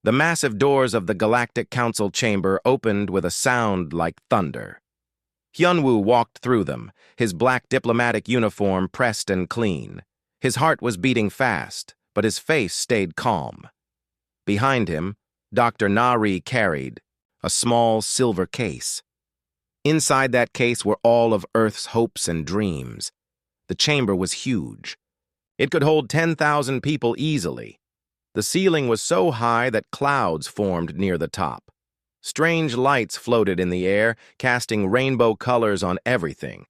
The massive doors of the Galactic Council chamber opened with a sound like thunder. Hyunwoo walked through them, his black diplomatic uniform pressed and clean. His heart was beating fast, but his face stayed calm. Behind him, Dr. Nari carried a small silver case. Inside that case were all of Earth's hopes and dreams. The chamber was huge. It could hold 10,000 people easily. The ceiling was so high that clouds formed near the top. Strange lights floated in the air, casting rainbow colors on everything.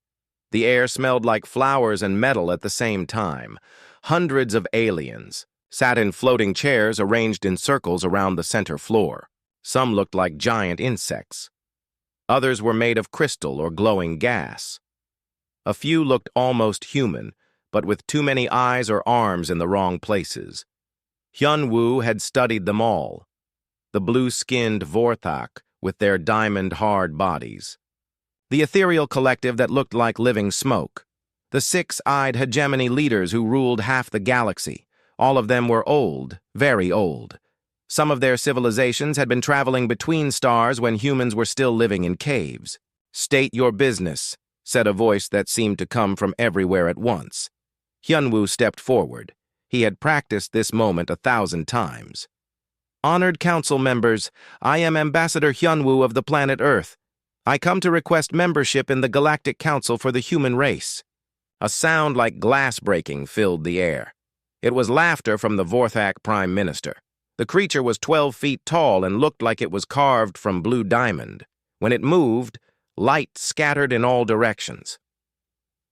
The air smelled like flowers and metal at the same time. Hundreds of aliens sat in floating chairs arranged in circles around the center floor. Some looked like giant insects. Others were made of crystal or glowing gas. A few looked almost human, but with too many eyes or arms in the wrong places. Hyunwoo had studied them all. The blue-skinned Vorthak with their diamond-hard bodies. The ethereal collective that looked like living smoke. The six-eyed hegemony leaders who ruled half the galaxy. All of them were old, very old. Some of their civilizations had been traveling between stars when humans were still living in caves. "State your business," said a voice that seemed to come from everywhere at once. Hyunwoo stepped forward. He had practiced this moment 1,000 times. "Honored council members, I am Ambassador Hyunwoo of the planet Earth. I come to request membership in the Galactic Council for the human race." A sound like glass breaking filled the air. It was laughter from the Vorthak Prime Minister. The creature was 12 feet tall and looked like it was carved from blue diamond. When it moved, light scattered in all directions.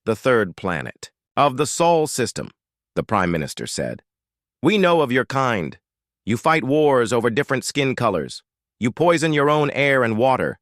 "The third planet of the Sol system," the Prime Minister said. "We know of your kind. You fight wars over different skin colors. You poison your own air and water.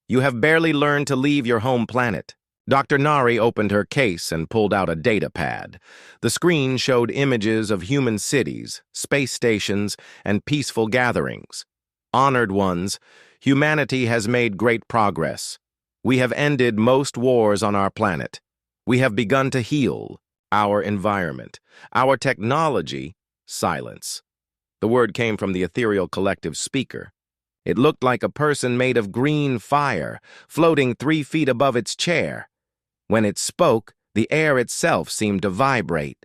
You have barely learned to leave your home planet." Dr. Nari opened her case and pulled out a data pad. The screen showed images of human cities, space stations, and peaceful gatherings. "Honored ones, humanity has made great progress. We have ended most wars on our planet. We have begun to heal our environment, our technology." Silence. The word came from the ethereal collective speaker. It looked like a person made of green fire, floating 3 feet above its chair. When it spoke, the air itself seemed to vibrate.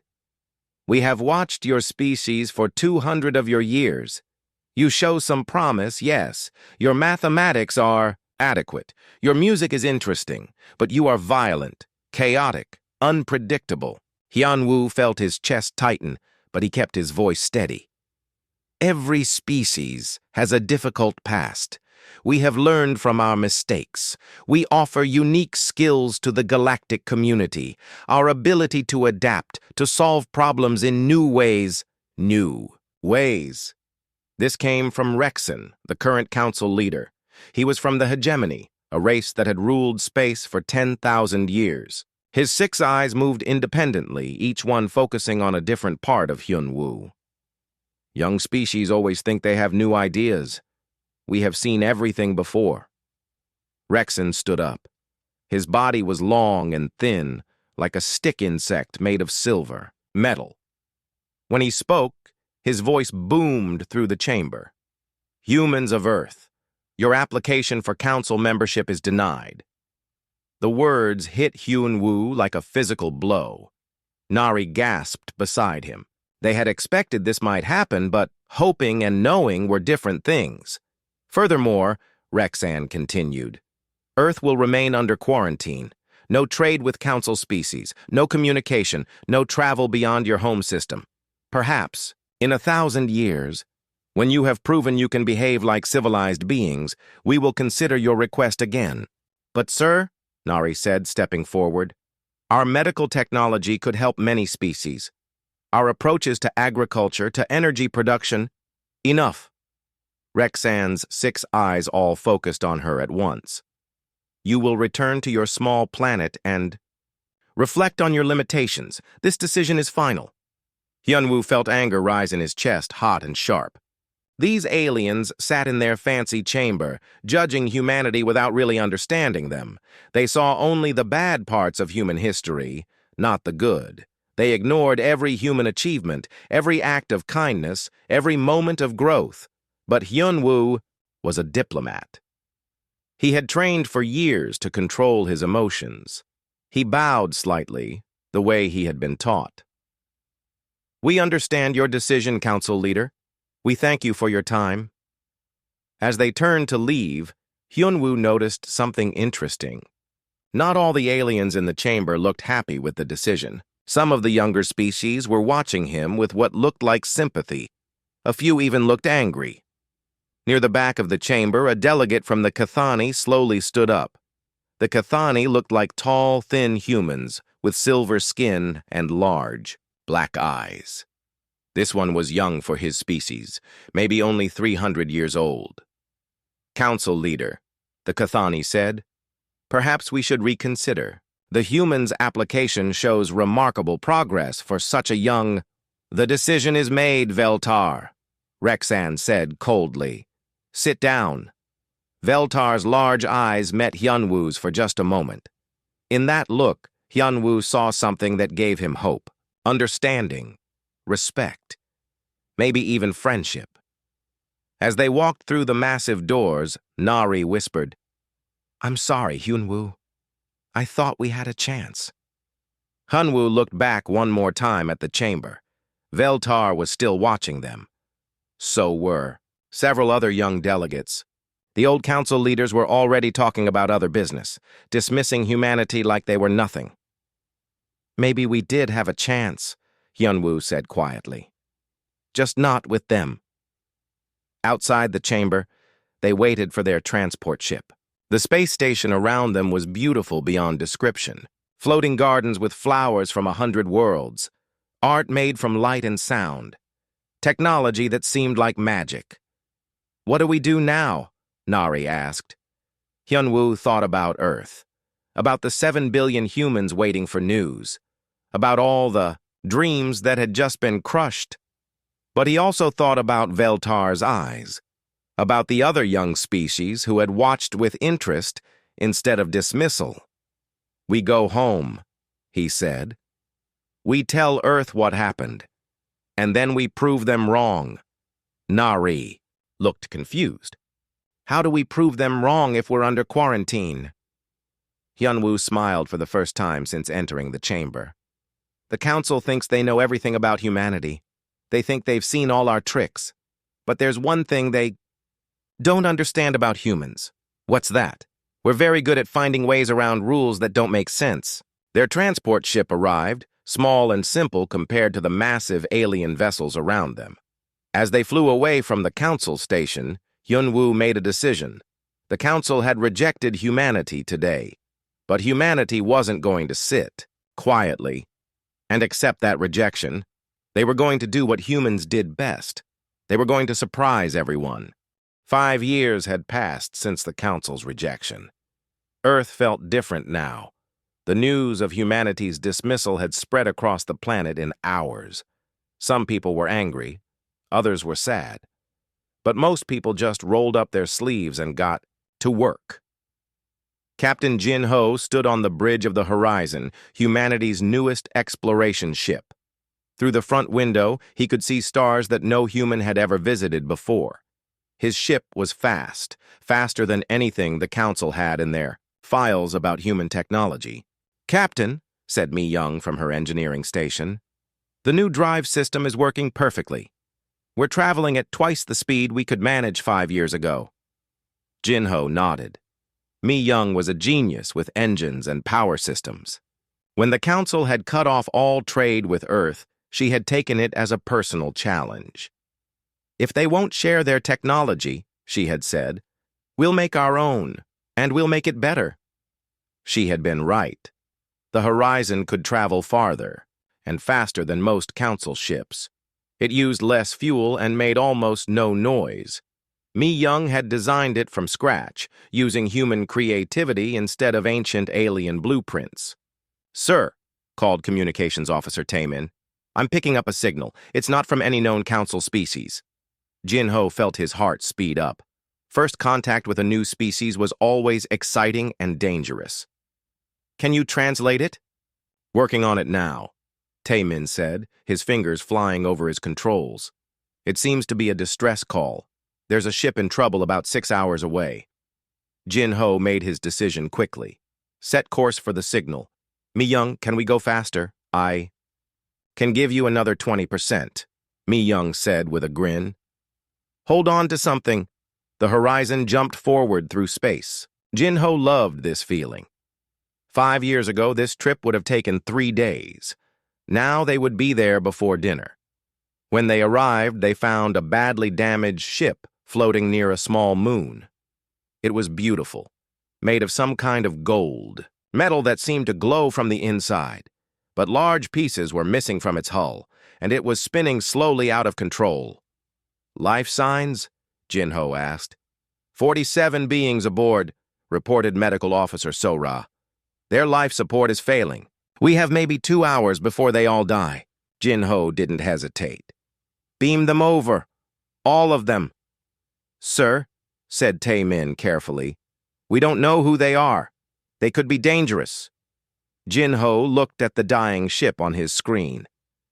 "We have watched your species for 200 of your years. You show some promise, yes. Your mathematics are adequate. Your music is interesting, but you are violent, chaotic, unpredictable." Hyunwoo felt his chest tighten, but he kept his voice steady. "Every species has a difficult past. We have learned from our mistakes. We offer unique skills to the galactic community. Our ability to adapt, to solve problems in new ways. New ways." This came from Rexon, the current council leader. He was from the hegemony, a race that had ruled space for 10,000 years. His 6 eyes moved independently, each one focusing on a different part of Hyunwoo. "Young species always think they have new ideas. We have seen everything before." Rexon stood up. His body was long and thin, like a stick insect made of silver, metal. When he spoke, his voice boomed through the chamber. "Humans of Earth, your application for council membership is denied." The words hit Hyunwoo like a physical blow. Nari gasped beside him. They had expected this might happen, but hoping and knowing were different things. "Furthermore," Rexan continued, "Earth will remain under quarantine. No trade with council species, no communication, no travel beyond your home system. Perhaps, in 1,000 years, when you have proven you can behave like civilized beings, we will consider your request again." "But sir," Nari said, stepping forward, "our medical technology could help many species. Our approaches to agriculture, to energy production—" "Enough." Rexan's 6 eyes all focused on her at once. "You will return to your small planet and reflect on your limitations. This decision is final." Hyunwoo felt anger rise in his chest, hot and sharp. These aliens sat in their fancy chamber, judging humanity without really understanding them. They saw only the bad parts of human history, not the good. They ignored every human achievement, every act of kindness, every moment of growth. But Hyun-woo was a diplomat. He had trained for years to control his emotions. He bowed slightly, the way he had been taught. "We understand your decision, Council Leader. We thank you for your time." As they turned to leave, Hyun-woo noticed something interesting. Not all the aliens in the chamber looked happy with the decision. Some of the younger species were watching him with what looked like sympathy. A few even looked angry. Near the back of the chamber, a delegate from the Cathani slowly stood up. The Cathani looked like tall, thin humans with silver skin and large, black eyes. This one was young for his species, maybe only 300 years old. "Council Leader," the Cathani said, "perhaps we should reconsider. The human's application shows remarkable progress for such a young—" "The decision is made, Veltar," Rexan said coldly. "Sit down." Veltar's large eyes met Hyun-woo's for just a moment. In that look, Hyun-woo saw something that gave him hope, understanding, respect, maybe even friendship. As they walked through the massive doors, Nari whispered, "I'm sorry, Hyun-woo. I thought we had a chance." Hyun-woo looked back one more time at the chamber. Veltar was still watching them. So were several other young delegates. The old council leaders were already talking about other business, dismissing humanity like they were nothing. "Maybe we did have a chance," Hyun-woo said quietly. "Just not with them." Outside the chamber, they waited for their transport ship. The space station around them was beautiful beyond description. Floating gardens with flowers from 100 worlds. Art made from light and sound. Technology that seemed like magic. "What do we do now?" Nari asked. Hyun-woo thought about Earth. About the 7 billion humans waiting for news. About all the dreams that had just been crushed. But he also thought about Veltar's eyes. About the other young species who had watched with interest instead of dismissal. "We go home," he said. "We tell Earth what happened, and then we prove them wrong." Nari looked confused. "How do we prove them wrong if we're under quarantine?" Hyun-woo smiled for the first time since entering the chamber. "The council thinks they know everything about humanity. They think they've seen all our tricks. But there's one thing they don't understand about humans." "What's that?" "We're very good at finding ways around rules that don't make sense." Their transport ship arrived, small and simple compared to the massive alien vessels around them. As they flew away from the council station, Hyun-woo made a decision. The council had rejected humanity today, but humanity wasn't going to sit quietly and accept that rejection. They were going to do what humans did best. They were going to surprise everyone. 5 years had passed since the council's rejection. Earth felt different now. The news of humanity's dismissal had spread across the planet in hours. Some people were angry, others were sad. But most people just rolled up their sleeves and got to work. Captain Jin-ho stood on the bridge of the Horizon, humanity's newest exploration ship. Through the front window, he could see stars that no human had ever visited before. His ship was fast, faster than anything the council had in their files about human technology. "Captain," said Mi Young from her engineering station, "the new drive system is working perfectly. We're traveling at twice the speed we could manage 5 years ago." Jin-ho nodded. Mi Young was a genius with engines and power systems. When the council had cut off all trade with Earth, she had taken it as a personal challenge. "If they won't share their technology," she had said, "we'll make our own, and we'll make it better." She had been right. The Horizon could travel farther, and faster than most council ships. It used less fuel and made almost no noise. Mi Young had designed it from scratch, using human creativity instead of ancient alien blueprints. "Sir," called Communications Officer Taemin, "I'm picking up a signal. It's not from any known council species." Jin-ho felt his heart speed up. First contact with a new species was always exciting and dangerous. "Can you translate it?" "Working on it now," Taemin said, his fingers flying over his controls. "It seems to be a distress call. There's a ship in trouble about 6 hours away. Jin Ho made his decision quickly. Set course for the signal. Mi Young, can we go faster? I can give you another 20%, Mi Young said with a grin. Hold on to something. The horizon jumped forward through space. Jin Ho loved this feeling. 5 years ago, this trip would have taken 3 days. Now they would be there before dinner. When they arrived, they found a badly damaged ship floating near a small moon. It was beautiful, made of some kind of gold, metal that seemed to glow from the inside. But large pieces were missing from its hull, and it was spinning slowly out of control. Life signs? Jin Ho asked. 47 beings aboard, reported Medical Officer Sora. Their life support is failing. We have maybe 2 hours before they all die. Jin Ho didn't hesitate. Beam them over. All of them. Sir, said Tae Min carefully, we don't know who they are. They could be dangerous. Jin Ho looked at the dying ship on his screen.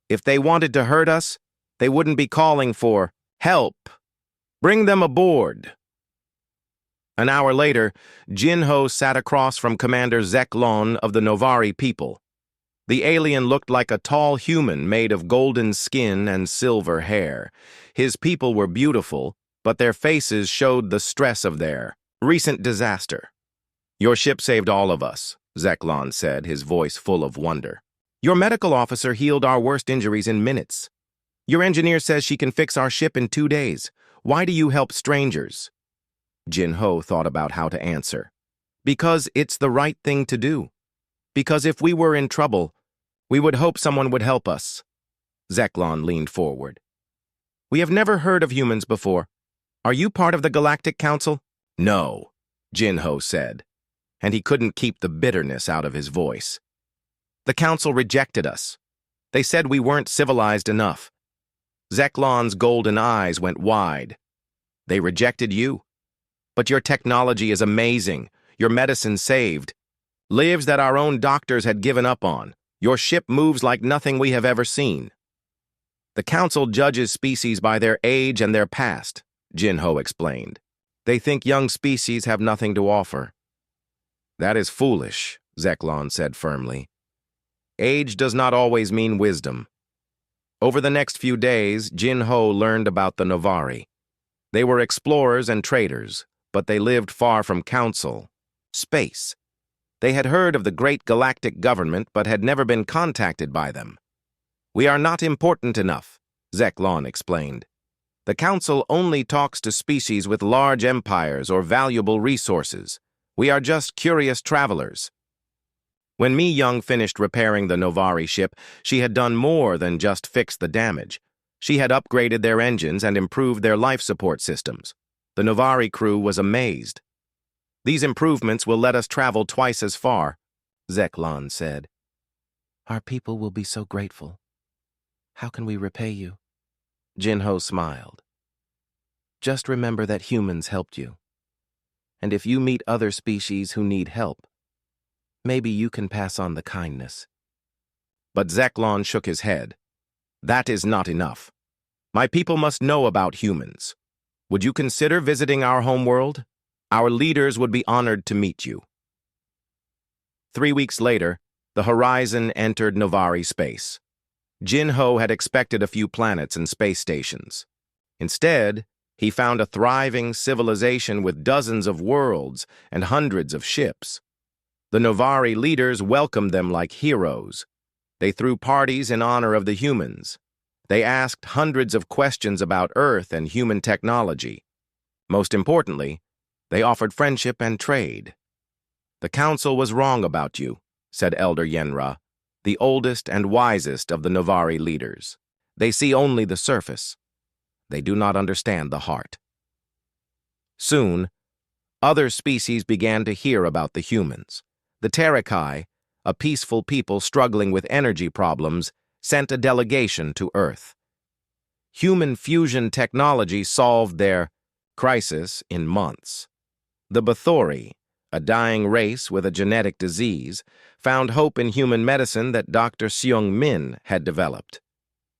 If they wanted to hurt us, they wouldn't be calling for help. Bring them aboard. An hour later, Jin Ho sat across from Commander Zeklon of the Novari people. The alien looked like a tall human made of golden skin and silver hair. His people were beautiful, but their faces showed the stress of their recent disaster. Your ship saved all of us, Zeklon said, his voice full of wonder. Your medical officer healed our worst injuries in minutes. Your engineer says she can fix our ship in 2 days. Why do you help strangers? Jin Ho thought about how to answer. Because it's the right thing to do. Because if we were in trouble, we would hope someone would help us. Zeklon leaned forward. We have never heard of humans before. Are you part of the Galactic Council? No, Jin Ho said, and he couldn't keep the bitterness out of his voice. The Council rejected us. They said we weren't civilized enough. Zeklon's golden eyes went wide. They rejected you. But your technology is amazing. Your medicine saved. Lives that our own doctors had given up on. Your ship moves like nothing we have ever seen. The Council judges species by their age and their past, Jin Ho explained. They think young species have nothing to offer. That is foolish, Zeklon said firmly. Age does not always mean wisdom. Over the next few days, Jin Ho learned about the Novari. They were explorers and traders, but they lived far from council, space. They had heard of the great galactic government, but had never been contacted by them. We are not important enough, Zeklon explained. The council only talks to species with large empires or valuable resources. We are just curious travelers. When Mi Young finished repairing the Novari ship, she had done more than just fix the damage. She had upgraded their engines and improved their life support systems. The Novari crew was amazed. These improvements will let us travel twice as far, Zeklon said. Our people will be so grateful. How can we repay you? Jin Ho smiled. Just remember that humans helped you. And if you meet other species who need help, maybe you can pass on the kindness. But Zeklon shook his head. That is not enough. My people must know about humans. Would you consider visiting our homeworld? Our leaders would be honored to meet you. 3 weeks later, the Horizon entered Novari space. Jin Ho had expected a few planets and space stations. Instead, he found a thriving civilization with dozens of worlds and hundreds of ships. The Novari leaders welcomed them like heroes. They threw parties in honor of the humans. They asked hundreds of questions about Earth and human technology. Most importantly, they offered friendship and trade. The council was wrong about you, said Elder Yenra, the oldest and wisest of the Novari leaders. They see only the surface. They do not understand the heart. Soon, other species began to hear about the humans. The Tarakai, a peaceful people struggling with energy problems, sent a delegation to Earth. Human fusion technology solved their crisis in months. The Bathory, a dying race with a genetic disease, found hope in human medicine that Dr. Seung Min had developed.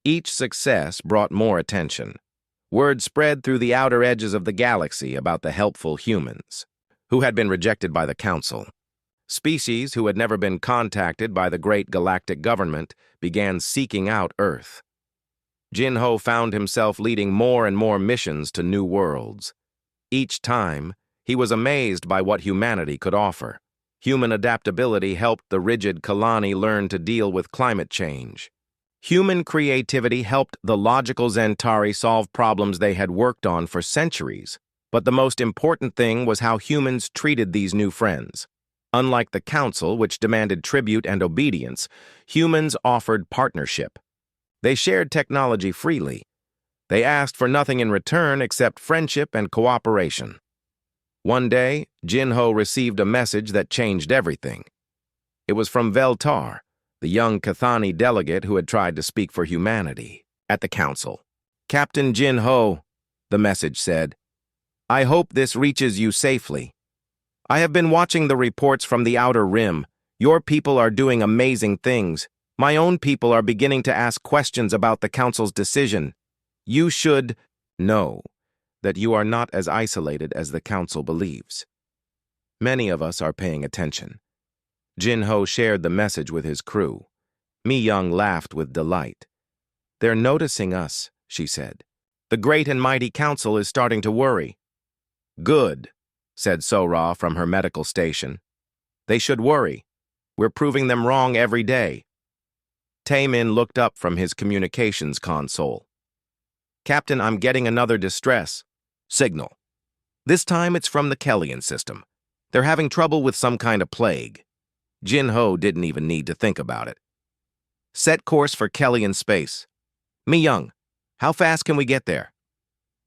Each success brought more attention. Word spread through the outer edges of the galaxy about the helpful humans, who had been rejected by the Council. Species who had never been contacted by the great galactic government began seeking out Earth. Jin-Ho found himself leading more and more missions to new worlds. Each time, he was amazed by what humanity could offer. Human adaptability helped the rigid Kalani learn to deal with climate change. Human creativity helped the logical Zentari solve problems they had worked on for centuries. But the most important thing was how humans treated these new friends. Unlike the Council, which demanded tribute and obedience, humans offered partnership. They shared technology freely. They asked for nothing in return except friendship and cooperation. One day, Jin-Ho received a message that changed everything. It was from Veltar, the young Cathani delegate who had tried to speak for humanity at the Council. "Captain Jin-Ho," the message said, "I hope this reaches you safely. I have been watching the reports from the Outer Rim. Your people are doing amazing things. My own people are beginning to ask questions about the Council's decision. You should know that you are not as isolated as the Council believes. Many of us are paying attention." Jin-Ho shared the message with his crew. Mi-Young laughed with delight. "They're noticing us," she said. "The great and mighty Council is starting to worry." "Good," said Sora from her medical station. "They should worry. We're proving them wrong every day." Taemin looked up from his communications console. "Captain, I'm getting another distress signal. This time it's from the Kellian system. They're having trouble with some kind of plague." Jin-Ho didn't even need to think about it. "Set course for Kellian space. Mi-Young, how fast can we get there?"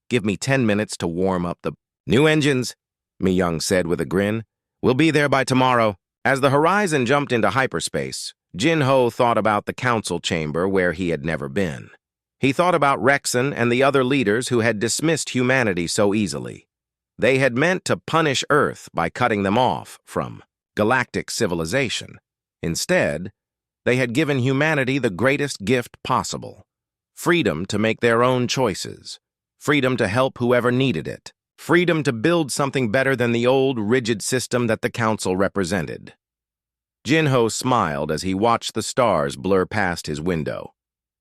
"Give me 10 minutes to warm up the new engines," Mi-Young said with a grin. "We'll be there by tomorrow." As the Horizon jumped into hyperspace, Jin-Ho thought about the Council chamber where he had never been. He thought about Rexon and the other leaders who had dismissed humanity so easily. They had meant to punish Earth by cutting them off from galactic civilization. Instead, they had given humanity the greatest gift possible: freedom to make their own choices, freedom to help whoever needed it, freedom to build something better than the old, rigid system that the Council represented. Jin-Ho smiled as he watched the stars blur past his window.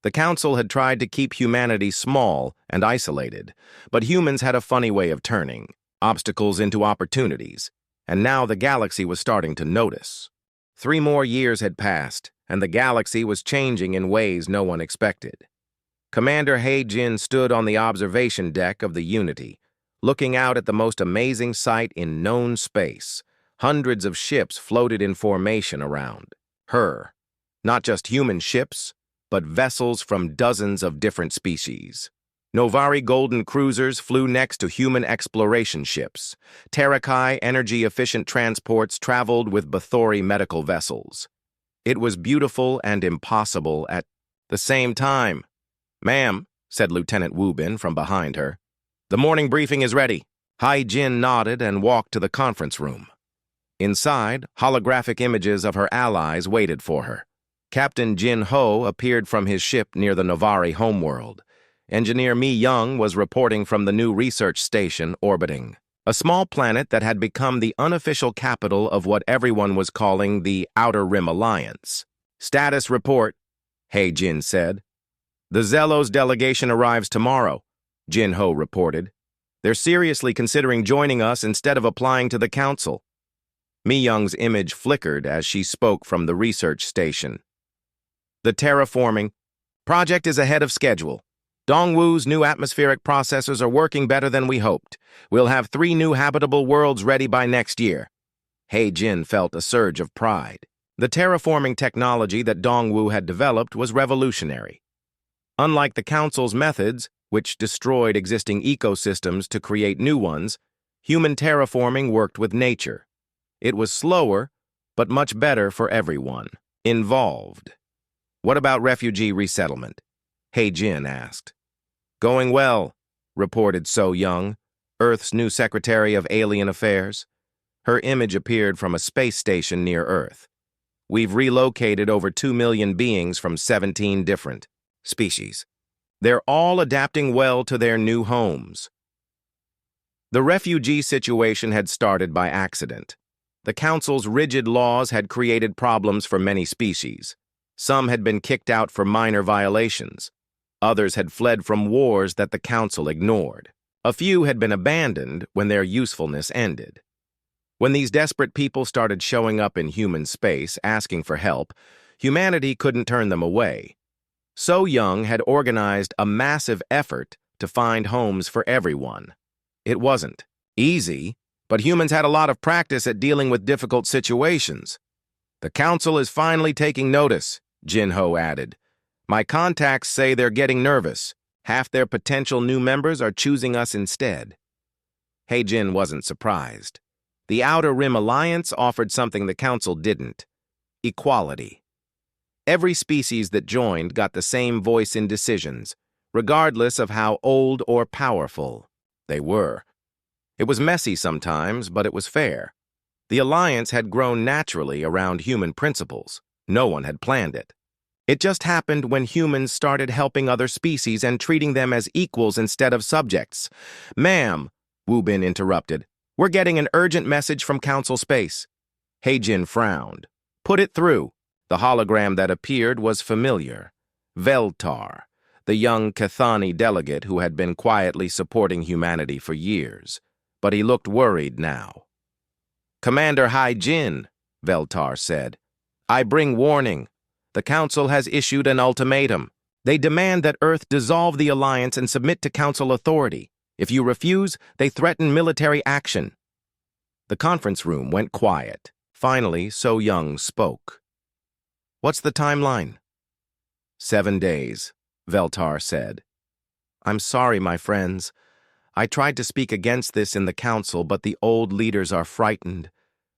The Council had tried to keep humanity small and isolated, but humans had a funny way of turning obstacles into opportunities, and now the galaxy was starting to notice. 3 more years had passed, and the galaxy was changing in ways no one expected. Commander He-Jin stood on the observation deck of the Unity, looking out at the most amazing sight in known space. Hundreds of ships floated in formation around her. Not just human ships, but vessels from dozens of different species. Novari Golden cruisers flew next to human exploration ships. Tarakai energy-efficient transports traveled with Bathory medical vessels. It was beautiful and impossible at the same time. "Ma'am," said Lieutenant Wubin from behind her. "The morning briefing is ready." Hai-Jin nodded and walked to the conference room. Inside, holographic images of her allies waited for her. Captain Jin-Ho appeared from his ship near the Novari homeworld. Engineer Mi-Young was reporting from the new research station orbiting a small planet that had become the unofficial capital of what everyone was calling the Outer Rim Alliance. "Status report," He-Jin said. "The Zelos delegation arrives tomorrow," Jin-Ho reported. "They're seriously considering joining us instead of applying to the Council." Mi-Young's image flickered as she spoke from the research station. "The terraforming project is ahead of schedule. Dongwu's new atmospheric processors are working better than we hoped. We'll have 3 new habitable worlds ready by next year." He-Jin felt a surge of pride. The terraforming technology that Dongwu had developed was revolutionary. Unlike the Council's methods, which destroyed existing ecosystems to create new ones, human terraforming worked with nature. It was slower, but much better for everyone involved. "What about refugee resettlement?" He-Jin asked. "Going well," reported So-Young, Earth's new Secretary of Alien Affairs. Her image appeared from a space station near Earth. "We've relocated over 2 million beings from 17 different species. They're all adapting well to their new homes. The refugee situation had started by accident. The Council's rigid laws had created problems for many species. Some had been kicked out for minor violations. Others had fled from wars that the Council ignored. A few had been abandoned when their usefulness ended. When these desperate people started showing up in human space asking for help, humanity couldn't turn them away. So Young had organized a massive effort to find homes for everyone. It wasn't easy, but humans had a lot of practice at dealing with difficult situations. "The Council is finally taking notice," Jin-Ho added. "My contacts say they're getting nervous. Half their potential new members are choosing us instead." Heijin wasn't surprised. The Outer Rim Alliance offered something the Council didn't: equality. Every species that joined got the same voice in decisions, regardless of how old or powerful they were. It was messy sometimes, but it was fair. The alliance had grown naturally around human principles. No one had planned it. It just happened when humans started helping other species and treating them as equals instead of subjects. "Ma'am," Wu Bin interrupted, "we're getting an urgent message from Council Space." Heijin frowned. "Put it through." The hologram that appeared was familiar. Veltar, the young Cathani delegate who had been quietly supporting humanity for years. But he looked worried now. "Commander Haijin," Veltar said, "I bring warning. The Council has issued an ultimatum. They demand that Earth dissolve the alliance and submit to Council authority. If you refuse, they threaten military action." The conference room went quiet. Finally, So Young spoke. "What's the timeline?" 7 days, Veltar said. "I'm sorry, my friends. I tried to speak against this in the Council, but the old leaders are frightened.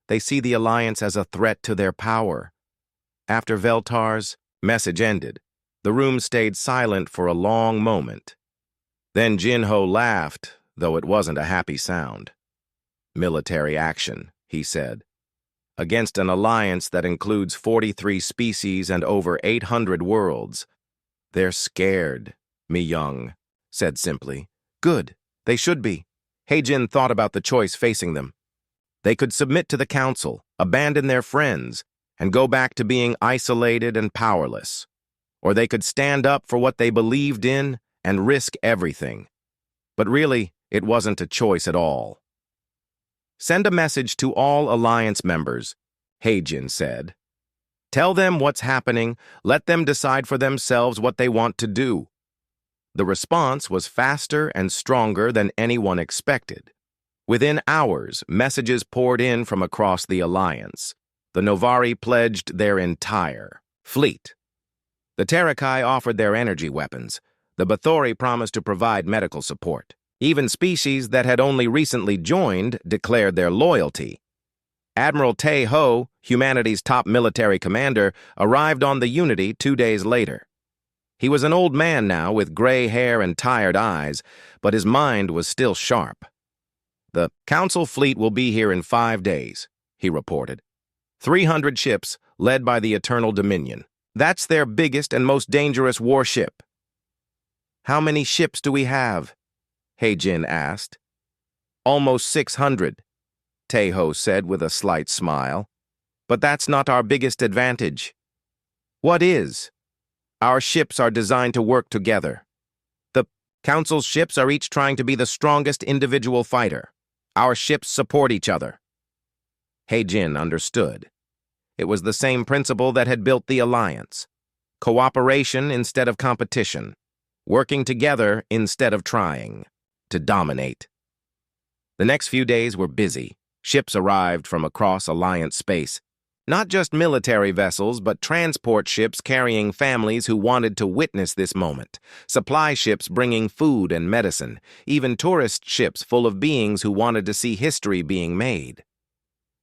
They see the Alliance as a threat to their power." After Veltar's message ended, the room stayed silent for a long moment. Then Jin-Ho laughed, though it wasn't a happy sound. "Military action," he said. "Against an alliance that includes 43 species and over 800 worlds. They're scared," Mi Young said simply. "Good. They should be." Heijin thought about the choice facing them. They could submit to the Council, abandon their friends, and go back to being isolated and powerless. Or they could stand up for what they believed in and risk everything. But really, it wasn't a choice at all. "Send a message to all Alliance members," Heijin said. "Tell them what's happening, let them decide for themselves what they want to do." The response was faster and stronger than anyone expected. Within hours, messages poured in from across the Alliance. The Novari pledged their entire fleet. The Terakai offered their energy weapons. The Bathory promised to provide medical support. Even species that had only recently joined declared their loyalty. Admiral Tae-Ho, humanity's top military commander, arrived on the Unity 2 days later. He was an old man now with gray hair and tired eyes, but his mind was still sharp. "The Council fleet will be here in 5 days, he reported. 300 ships led by the Eternal Dominion. That's their biggest and most dangerous warship." "How many ships do we have?" Heijin asked. "Almost 600, Tae-Ho said with a slight smile. "But that's not our biggest advantage." "What is?" "Our ships are designed to work together. The Council's ships are each trying to be the strongest individual fighter. Our ships support each other." Heijin understood. It was the same principle that had built the Alliance. Cooperation instead of competition. Working together instead of trying to dominate. The next few days were busy. Ships arrived from across Alliance space. Not just military vessels, but transport ships carrying families who wanted to witness this moment. Supply ships bringing food and medicine. Even tourist ships full of beings who wanted to see history being made.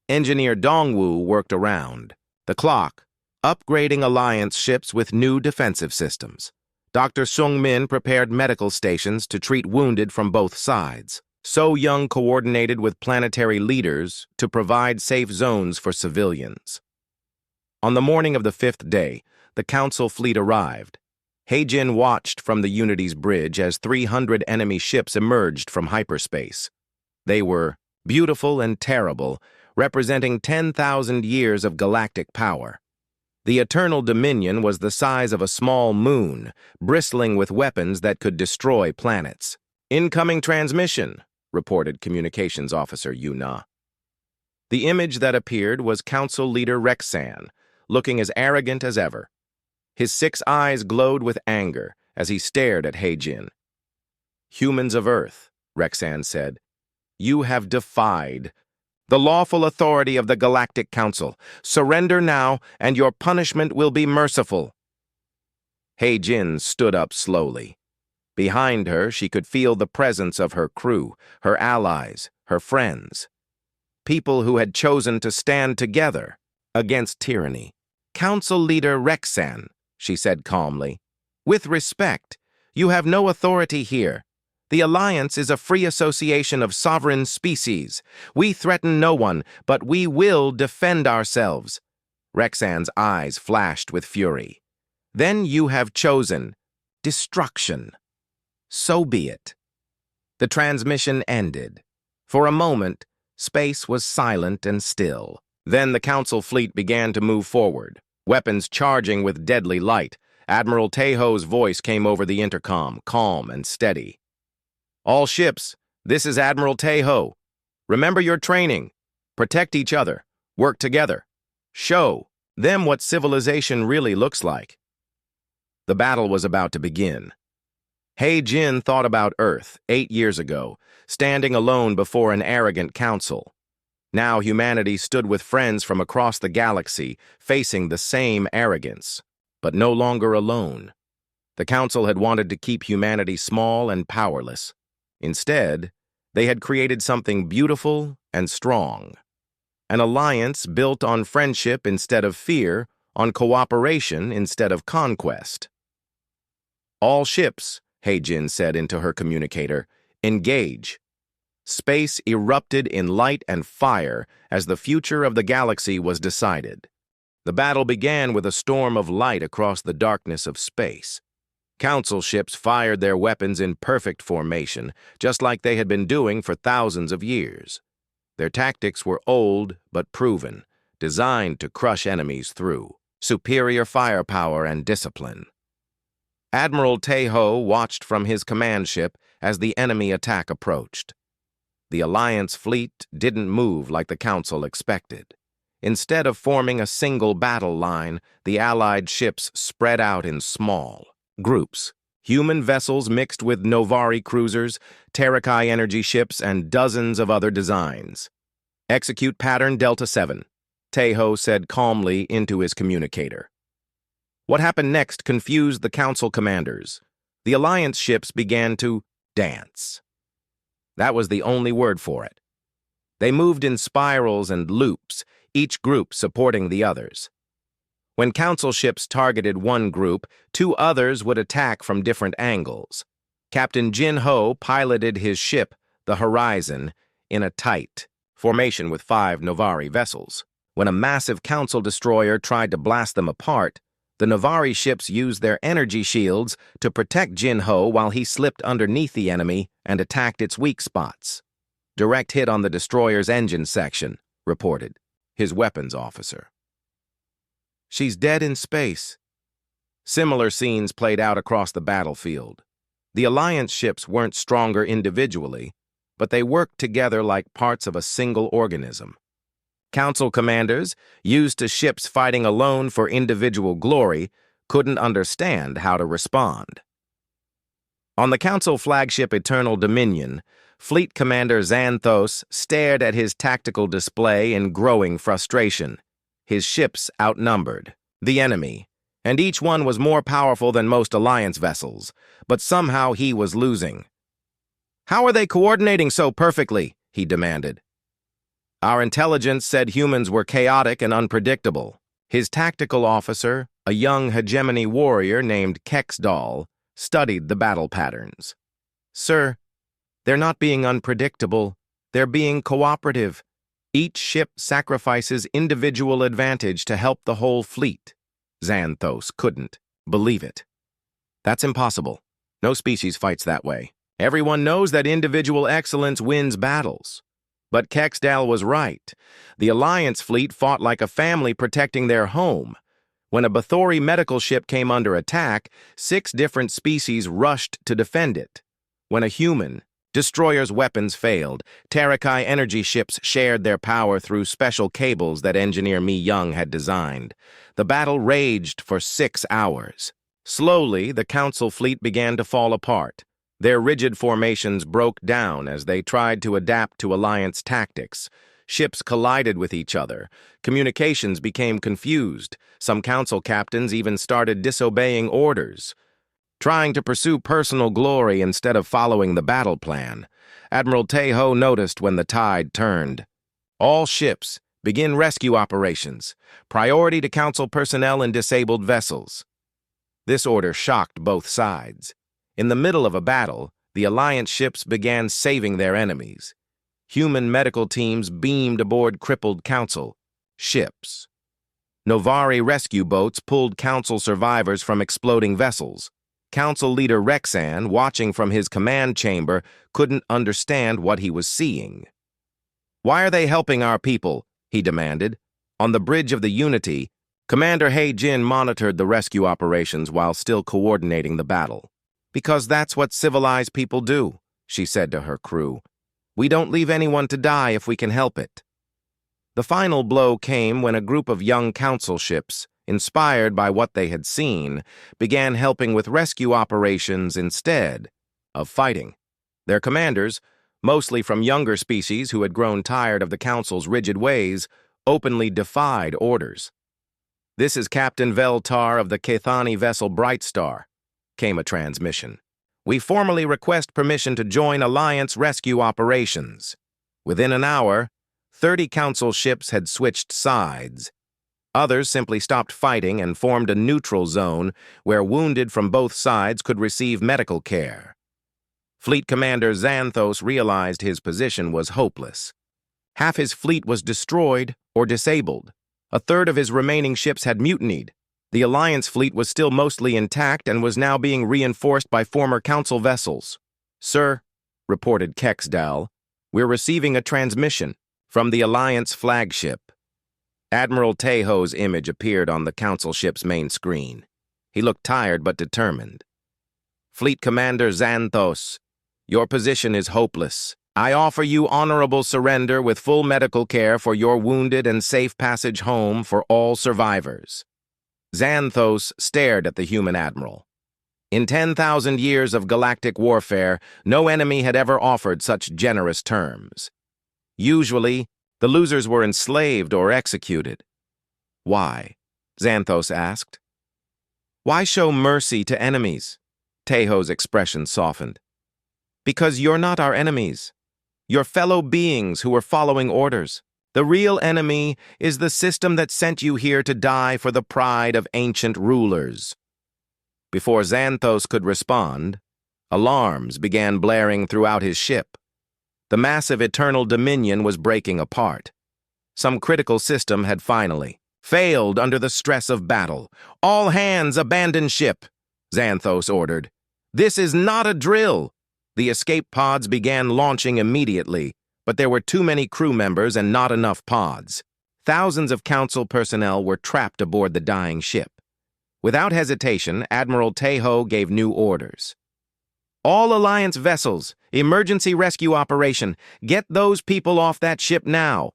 Engineer Dongwu worked around the clock, upgrading Alliance ships with new defensive systems. Dr. Sung-min prepared medical stations to treat wounded from both sides. So Young coordinated with planetary leaders to provide safe zones for civilians. On the morning of the 5th day, the Council fleet arrived. Heijin watched from the Unity's bridge as 300 enemy ships emerged from hyperspace. They were beautiful and terrible, representing 10,000 years of galactic power. The Eternal Dominion was the size of a small moon, bristling with weapons that could destroy planets. "Incoming transmission," reported Communications Officer Yuna. The image that appeared was Council Leader Rexan, looking as arrogant as ever. His 6 eyes glowed with anger as he stared at Heijin. "Humans of Earth," Rexan said, "you have defied the lawful authority of the Galactic Council. Surrender now, and your punishment will be merciful." Heijin stood up slowly. Behind her, she could feel the presence of her crew, her allies, her friends. People who had chosen to stand together against tyranny. "Council Leader Rexan," she said calmly, "with respect, you have no authority here. The Alliance is a free association of sovereign species. We threaten no one, but we will defend ourselves." Rexan's eyes flashed with fury. "Then you have chosen destruction. So be it." The transmission ended. For a moment, space was silent and still. Then the Council fleet began to move forward, weapons charging with deadly light. Admiral Tejo's voice came over the intercom, calm and steady. "All ships, this is Admiral Tejo. Remember your training. Protect each other. Work together. Show them what civilization really looks like." The battle was about to begin. Heijin thought about Earth 8 years ago, standing alone before an arrogant council. Now humanity stood with friends from across the galaxy, facing the same arrogance, but no longer alone. The council had wanted to keep humanity small and powerless. Instead, they had created something beautiful and strong. An alliance built on friendship instead of fear, on cooperation instead of conquest. "All ships," Heijin said into her communicator, "engage." Space erupted in light and fire as the future of the galaxy was decided. The battle began with a storm of light across the darkness of space. Council ships fired their weapons in perfect formation, just like they had been doing for thousands of years. Their tactics were old but proven, designed to crush enemies through superior firepower and discipline. Admiral Tejo watched from his command ship as the enemy attack approached. The Alliance fleet didn't move like the Council expected. Instead of forming a single battle line, the Allied ships spread out in small groups. Human vessels mixed with Novari cruisers, Terakai energy ships, and dozens of other designs. "Execute pattern Delta 7, Tejo said calmly into his communicator. What happened next confused the Council commanders. The Alliance ships began to dance. That was the only word for it. They moved in spirals and loops, each group supporting the others. When Council ships targeted one group, 2 others would attack from different angles. Captain Jin Ho piloted his ship, the Horizon, in a tight formation with 5 Novari vessels. When a massive Council destroyer tried to blast them apart, the Novari ships used their energy shields to protect Jin Ho while he slipped underneath the enemy and attacked its weak spots. "Direct hit on the destroyer's engine section," reported his weapons officer. "She's dead in space." Similar scenes played out across the battlefield. The Alliance ships weren't stronger individually, but they worked together like parts of a single organism. Council commanders, used to ships fighting alone for individual glory, couldn't understand how to respond. On the Council flagship Eternal Dominion, Fleet Commander Xanthos stared at his tactical display in growing frustration. His ships outnumbered the enemy, and each one was more powerful than most Alliance vessels, but somehow he was losing. "How are they coordinating so perfectly?" he demanded. "Our intelligence said humans were chaotic and unpredictable." His tactical officer, a young hegemony warrior named Kexdal, studied the battle patterns. "Sir, they're not being unpredictable. They're being cooperative. Each ship sacrifices individual advantage to help the whole fleet." Xanthos couldn't believe it. That's impossible. No species fights that way. Everyone knows that individual excellence wins battles. But Kexdal was right. The Alliance fleet fought like a family protecting their home. When a Bathory medical ship came under attack, 6 different species rushed to defend it. When a human destroyer's weapons failed, Tarakai energy ships shared their power through special cables that engineer Mi Young had designed. The battle raged for 6 hours. Slowly, the Council fleet began to fall apart. Their rigid formations broke down as they tried to adapt to Alliance tactics. Ships collided with each other. Communications became confused. Some Council captains even started disobeying orders, trying to pursue personal glory instead of following the battle plan. Admiral Tejo noticed when the tide turned. All ships, begin rescue operations. Priority to Council personnel and disabled vessels. This order shocked both sides. In the middle of a battle, the Alliance ships began saving their enemies. Human medical teams beamed aboard crippled Council ships. Novari rescue boats pulled Council survivors from exploding vessels. Council leader Rexan, watching from his command chamber, couldn't understand what he was seeing. "Why are they helping our people?" he demanded. On the bridge of the Unity, Commander He Jin monitored the rescue operations while still coordinating the battle. "Because that's what civilized people do," she said to her crew. "We don't leave anyone to die if we can help it." The final blow came when a group of young Council ships, inspired by what they had seen, began helping with rescue operations instead of fighting. Their commanders, mostly from younger species who had grown tired of the Council's rigid ways, openly defied orders. "This is Captain Veltar of the Kethani vessel Bright Star," came a transmission. "We formally request permission to join Alliance rescue operations." Within an hour, 30 Council ships had switched sides. Others simply stopped fighting and formed a neutral zone where wounded from both sides could receive medical care. Fleet Commander Xanthos realized his position was hopeless. Half his fleet was destroyed or disabled. A third of his remaining ships had mutinied. The Alliance fleet was still mostly intact and was now being reinforced by former Council vessels. "Sir," reported Kexdal, "we're receiving a transmission from the Alliance flagship." Admiral Tejo's image appeared on the Council ship's main screen. He looked tired but determined. "Fleet Commander Xanthos, your position is hopeless. I offer you honorable surrender with full medical care for your wounded and safe passage home for all survivors." Xanthos stared at the human admiral. In 10,000 years of galactic warfare, no enemy had ever offered such generous terms. Usually, the losers were enslaved or executed. "Why?" Xanthos asked. "Why show mercy to enemies?" Tejo's expression softened. "Because you're not our enemies. You're fellow beings who are following orders. The real enemy is the system that sent you here to die for the pride of ancient rulers." Before Xanthos could respond, alarms began blaring throughout his ship. The massive Eternal Dominion was breaking apart. Some critical system had finally failed under the stress of battle. "All hands abandon ship," Xanthos ordered. "This is not a drill." The escape pods began launching immediately, but there were too many crew members and not enough pods. Thousands of Council personnel were trapped aboard the dying ship. Without hesitation, Admiral Tejo gave new orders. "All Alliance vessels, emergency rescue operation. Get those people off that ship now."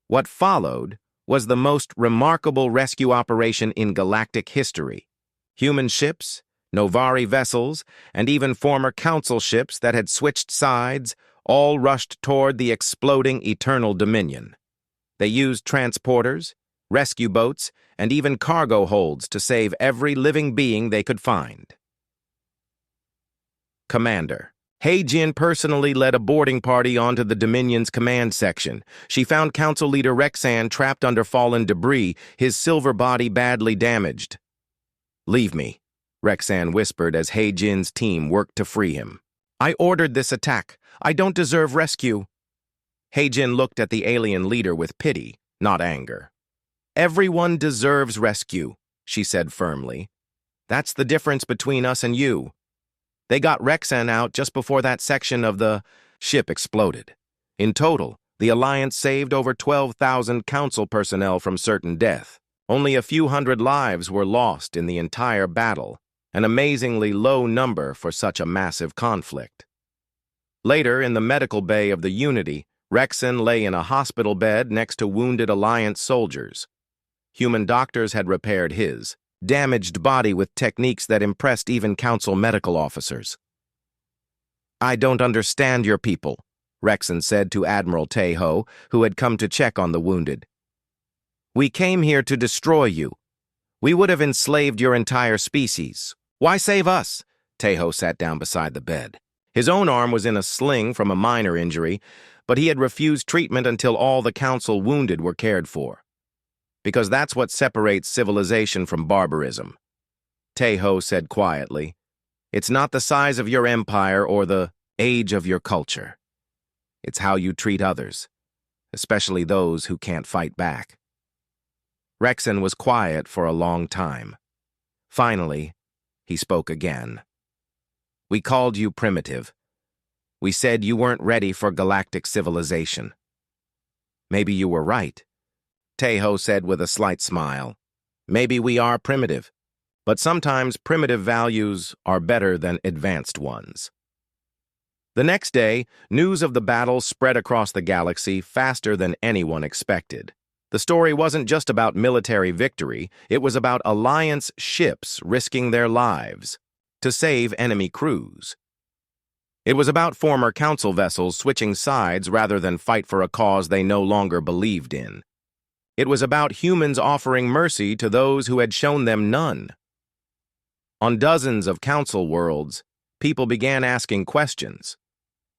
What followed was the most remarkable rescue operation in galactic history. Human ships, Novari vessels, and even former Council ships that had switched sides all rushed toward the exploding Eternal Dominion. They used transporters, rescue boats, and even cargo holds to save every living being they could find. Commander. He Jin personally led a boarding party onto the Dominion's command section. She found Council leader Rexan trapped under fallen debris, his silver body badly damaged. "Leave me," Rexan whispered as He Jin's team worked to free him. "I ordered this attack. I don't deserve rescue." He Jin looked at the alien leader with pity, not anger. "Everyone deserves rescue," she said firmly. That's the difference between us and you. They got Rexan out just before that section of the ship exploded. In total, the Alliance saved over 12,000 Council personnel from certain death. Only a few hundred lives were lost in the entire battle, an amazingly low number for such a massive conflict. Later, in the medical bay of the Unity, Rexan lay in a hospital bed next to wounded Alliance soldiers. Human doctors had repaired his damaged body with techniques that impressed even Council medical officers. "I don't understand your people," Rexan said to Admiral Teho, who had come to check on the wounded. "We came here to destroy you. We would have enslaved your entire species. Why save us?" Teho sat down beside the bed. His own arm was in a sling from a minor injury, but he had refused treatment until all the Council wounded were cared for. "Because that's what separates civilization from barbarism," Teho said quietly. "It's not the size of your empire or the age of your culture. It's how you treat others, especially those who can't fight back." Rexan was quiet for a long time. Finally, he spoke again. "We called you primitive. We said you weren't ready for galactic civilization. Maybe you were right," Teho said with a slight smile. "Maybe we are primitive, but sometimes primitive values are better than advanced ones." The next day, news of the battle spread across the galaxy faster than anyone expected. The story wasn't just about military victory, it was about Alliance ships risking their lives to save enemy crews. It was about former Council vessels switching sides rather than fight for a cause they no longer believed in. It was about humans offering mercy to those who had shown them none. On dozens of Council worlds, people began asking questions.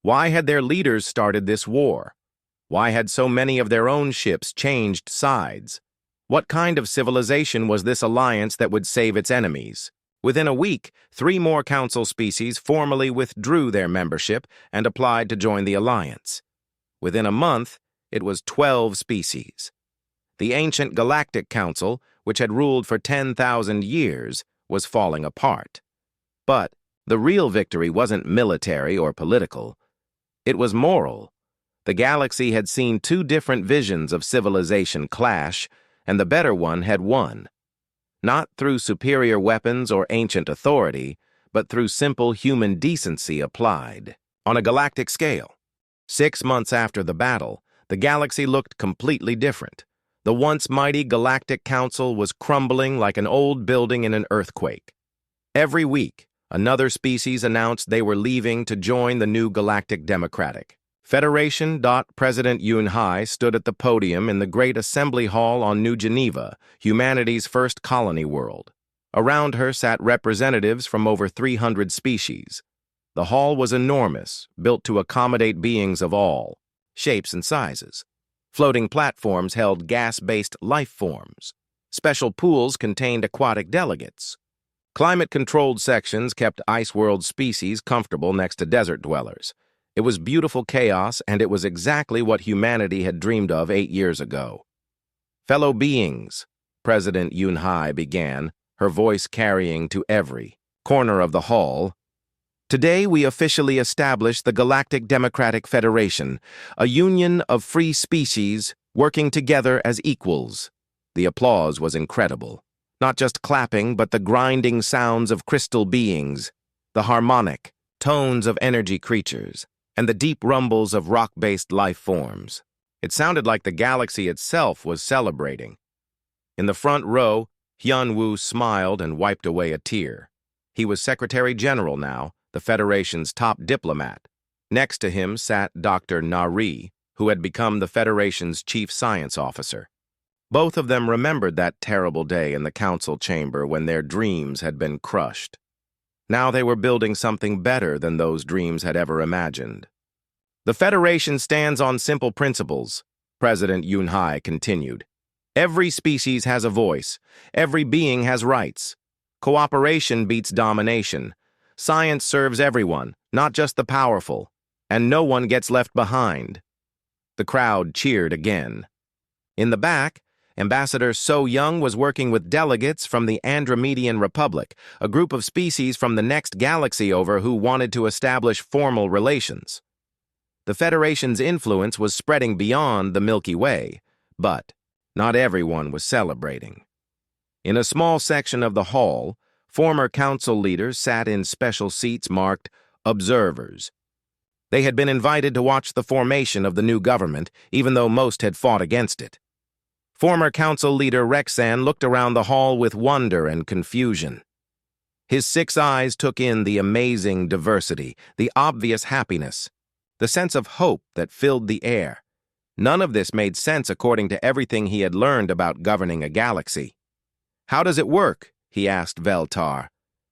Why had their leaders started this war? Why had so many of their own ships changed sides? What kind of civilization was this alliance that would save its enemies? Within a week, 3 more Council species formally withdrew their membership and applied to join the alliance. Within a month, it was 12 species. The ancient Galactic Council, which had ruled for 10,000 years, was falling apart. But the real victory wasn't military or political. It was moral. The galaxy had seen 2 different visions of civilization clash, and the better one had won. Not through superior weapons or ancient authority, but through simple human decency applied. On a galactic scale, 6 months after the battle, the galaxy looked completely different. The once mighty Galactic Council was crumbling like an old building in an earthquake. Every week, another species announced they were leaving to join the new Galactic Democratic. Federation. President Yun-hai stood at the podium in the Great Assembly Hall on New Geneva, humanity's first colony world. Around her sat representatives from over 300 species. The hall was enormous, built to accommodate beings of all shapes and sizes. Floating platforms held gas-based life forms. Special pools contained aquatic delegates. Climate-controlled sections kept ice world species comfortable next to desert dwellers. It was beautiful chaos, and it was exactly what humanity had dreamed of 8 years ago. "Fellow beings," President Yun-hai began, her voice carrying to every corner of the hall, "today we officially establish the Galactic Democratic Federation, a union of free species working together as equals." The applause was incredible. Not just clapping, but the grinding sounds of crystal beings, the harmonic tones of energy creatures, and the deep rumbles of rock-based life forms. It sounded like the galaxy itself was celebrating. In the front row, Hyun-woo smiled and wiped away a tear. He was Secretary General now, the Federation's top diplomat. Next to him sat Dr. Nari, who had become the Federation's chief science officer. Both of them remembered that terrible day in the council chamber when their dreams had been crushed. Now they were building something better than those dreams had ever imagined. "The Federation stands on simple principles," President Yun-hai continued. "Every species has a voice. Every being has rights. Cooperation beats domination. Science serves everyone, not just the powerful. And no one gets left behind." The crowd cheered again. In the back, Ambassador So Young was working with delegates from the Andromedian Republic, a group of species from the next galaxy over who wanted to establish formal relations. The Federation's influence was spreading beyond the Milky Way, but not everyone was celebrating. In a small section of the hall, former council leaders sat in special seats marked Observers. They had been invited to watch the formation of the new government, even though most had fought against it. Former council leader Rexan looked around the hall with wonder and confusion. His 6 eyes took in the amazing diversity, the obvious happiness, the sense of hope that filled the air. None of this made sense according to everything he had learned about governing a galaxy. "How does it work?" he asked Veltar,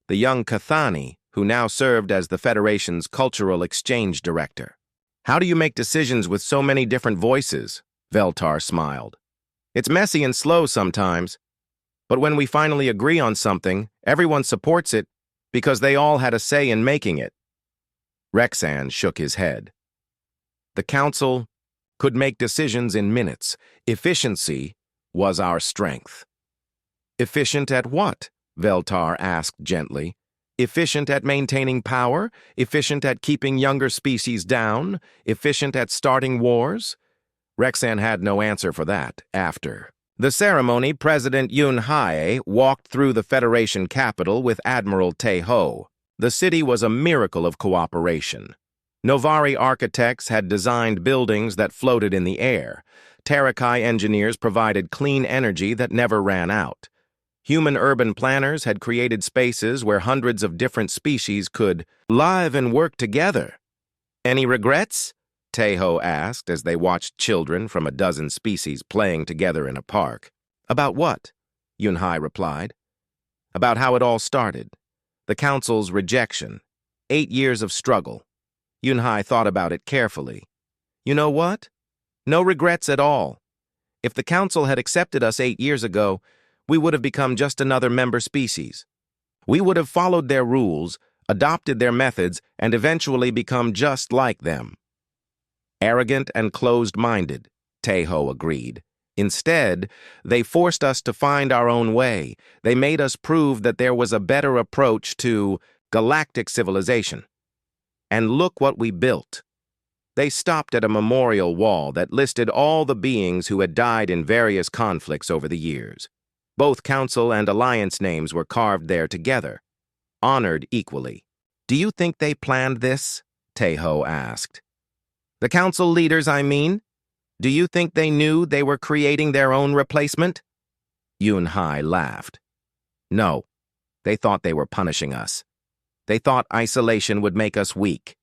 the young Cathani, who now served as the Federation's cultural exchange director. "How do you make decisions with so many different voices?" Veltar smiled. "It's messy and slow sometimes, but when we finally agree on something, everyone supports it because they all had a say in making it." Rexan shook his head. "The council could make decisions in minutes. Efficiency was our strength." "Efficient at what?" Veltar asked gently. "Efficient at maintaining power? Efficient at keeping younger species down? Efficient at starting wars?" Rexan had no answer for that. After the ceremony, President Yun Hae walked through the Federation capital with Admiral Tae-ho. The city was a miracle of cooperation. Novari architects had designed buildings that floated in the air. Tarakai engineers provided clean energy that never ran out. Human urban planners had created spaces where hundreds of different species could live and work together. "Any regrets?" Tae-ho asked as they watched children from a dozen species playing together in a park. "About what?" Yun-hai replied. "About how it all started. The council's rejection. 8 years of struggle." Yun-hai thought about it carefully. "You know what? No regrets at all. If the council had accepted us 8 years ago, we would have become just another member species. We would have followed their rules, adopted their methods, and eventually become just like them." "Arrogant and closed-minded," Tae-ho agreed. "Instead, they forced us to find our own way. They made us prove that there was a better approach to galactic civilization. And look what we built." They stopped at a memorial wall that listed all the beings who had died in various conflicts over the years. Both Council and Alliance names were carved there together, honored equally. "Do you think they planned this?" Tae-ho asked. "The Council leaders, I mean? Do you think they knew they were creating their own replacement?" Yun-hai laughed. "No, they thought they were punishing us. They thought isolation would make us weak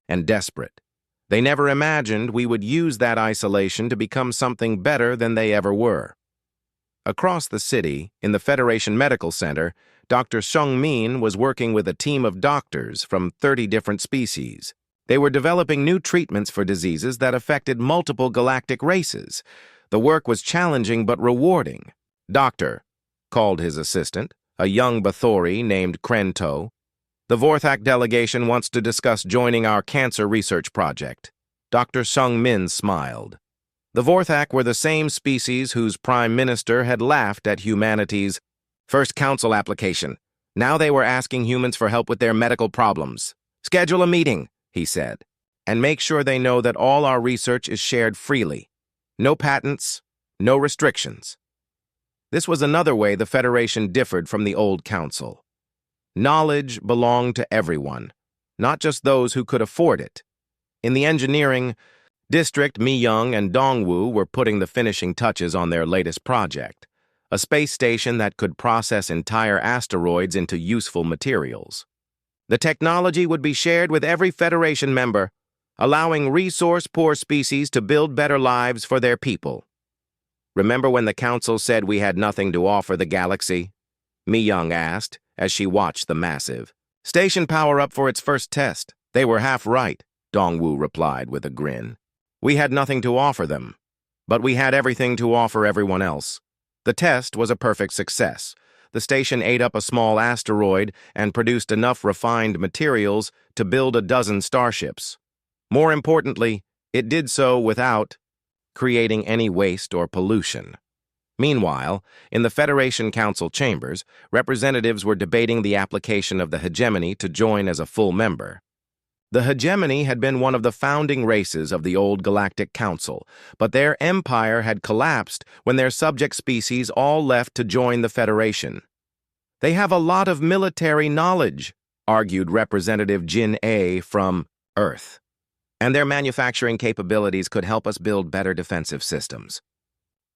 and desperate. They never imagined we would use that isolation to become something better than they ever were." Across the city, in the Federation Medical Center, Dr. Seung-min was working with a team of doctors from 30 different species. They were developing new treatments for diseases that affected multiple galactic races. The work was challenging but rewarding. "Doctor," called his assistant, a young Bathory named Krento, "the Vorthak delegation wants to discuss joining our cancer research project." Dr. Seung-min smiled. The Vorthak were the same species whose prime minister had laughed at humanity's first council application. Now they were asking humans for help with their medical problems. "Schedule a meeting," he said, "and make sure they know that all our research is shared freely. No patents, no restrictions." This was another way the Federation differed from the old council. Knowledge belonged to everyone, not just those who could afford it. In the engineering district, Mi-young and Dongwu were putting the finishing touches on their latest project, a space station that could process entire asteroids into useful materials. The technology would be shared with every Federation member, allowing resource-poor species to build better lives for their people. "Remember when the Council said we had nothing to offer the galaxy?" Mi-young asked as she watched the massive station power up for its first test. "They were half right," Dongwu replied with a grin. "We had nothing to offer them, but we had everything to offer everyone else. The test was a perfect success. The station ate up a small asteroid and produced enough refined materials to build a dozen starships. More importantly, it did so without creating any waste or pollution." Meanwhile, in the Federation Council chambers, representatives were debating the application of the hegemony to join as a full member. The hegemony had been one of the founding races of the old Galactic Council, but their empire had collapsed when their subject species all left to join the Federation. "They have a lot of military knowledge," argued Representative Jin A from Earth, "and their manufacturing capabilities could help us build better defensive systems.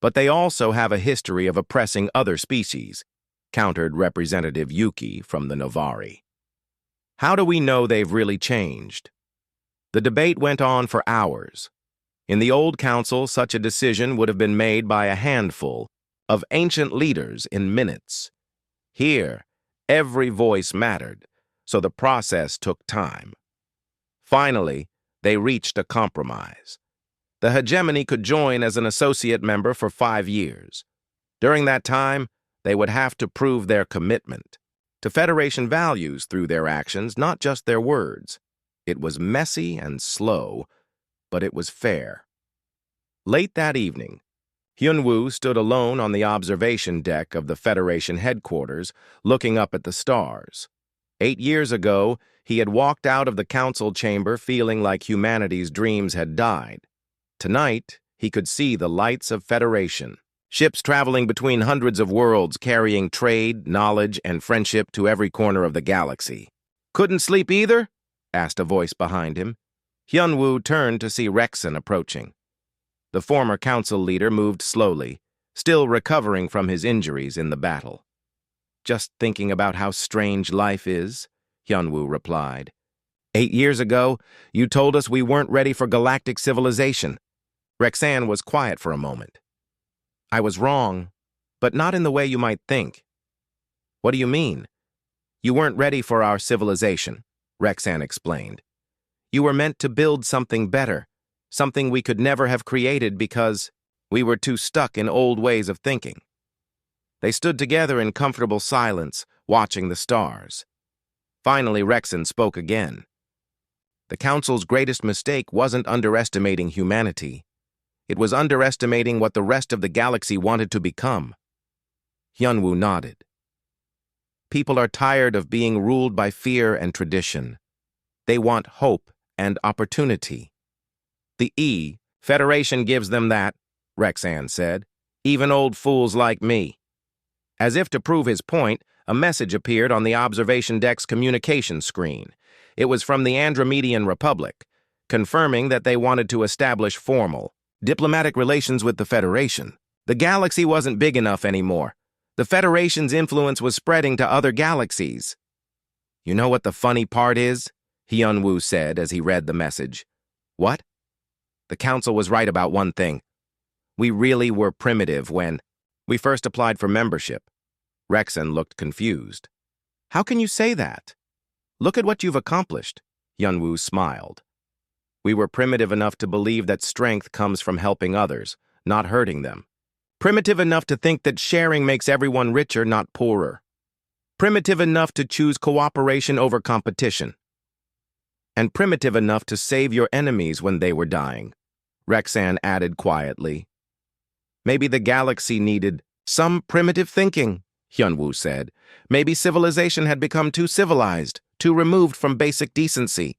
But they also have a history of oppressing other species," countered Representative Yuki from the Novari. "How do we know they've really changed?" The debate went on for hours. In the old council, such a decision would have been made by a handful of ancient leaders in minutes. Here, every voice mattered, so the process took time. Finally, they reached a compromise. The hegemony could join as an associate member for 5 years. During that time, they would have to prove their commitment to Federation values through their actions, not just their words. It was messy and slow, but it was fair. Late that evening, Hyunwoo stood alone on the observation deck of the Federation headquarters, looking up at the stars. 8 years ago, he had walked out of the council chamber feeling like humanity's dreams had died. Tonight, he could see the lights of Federation. Ships traveling between hundreds of worlds carrying trade, knowledge, and friendship to every corner of the galaxy. "Couldn't sleep either?" asked a voice behind him. Hyunwoo turned to see Rexon approaching. The former council leader moved slowly, still recovering from his injuries in the battle. "Just thinking about how strange life is," Hyunwoo replied. 8 years ago, you told us we weren't ready for galactic civilization." Rexan was quiet for a moment. "I was wrong, but not in the way you might think." "What do you mean?" "You weren't ready for our civilization," Rexan explained. "You were meant to build something better, something we could never have created because we were too stuck in old ways of thinking." They stood together in comfortable silence, watching the stars. Finally, Rexan spoke again. "The Council's greatest mistake wasn't underestimating humanity. It was underestimating what the rest of the galaxy wanted to become." Hyunwoo nodded. "People are tired of being ruled by fear and tradition. They want hope and opportunity. The Federation gives them that," Rexan said. "Even old fools like me." As if to prove his point, a message appeared on the observation deck's communication screen. It was from the Andromedian Republic, confirming that they wanted to establish formal, diplomatic relations with the Federation. The galaxy wasn't big enough anymore. The Federation's influence was spreading to other galaxies. "You know what the funny part is?" Hyunwoo said as he read the message. "What?" "The Council was right about one thing. We really were primitive when we first applied for membership." Rexon looked confused. "How can you say that? Look at what you've accomplished." Hyunwoo smiled. "We were primitive enough to believe that strength comes from helping others, not hurting them. Primitive enough to think that sharing makes everyone richer, not poorer. Primitive enough to choose cooperation over competition. And primitive enough to save your enemies when they were dying," Rexan added quietly. "Maybe the galaxy needed some primitive thinking," Hyunwoo said. "Maybe civilization had become too civilized, too removed from basic decency."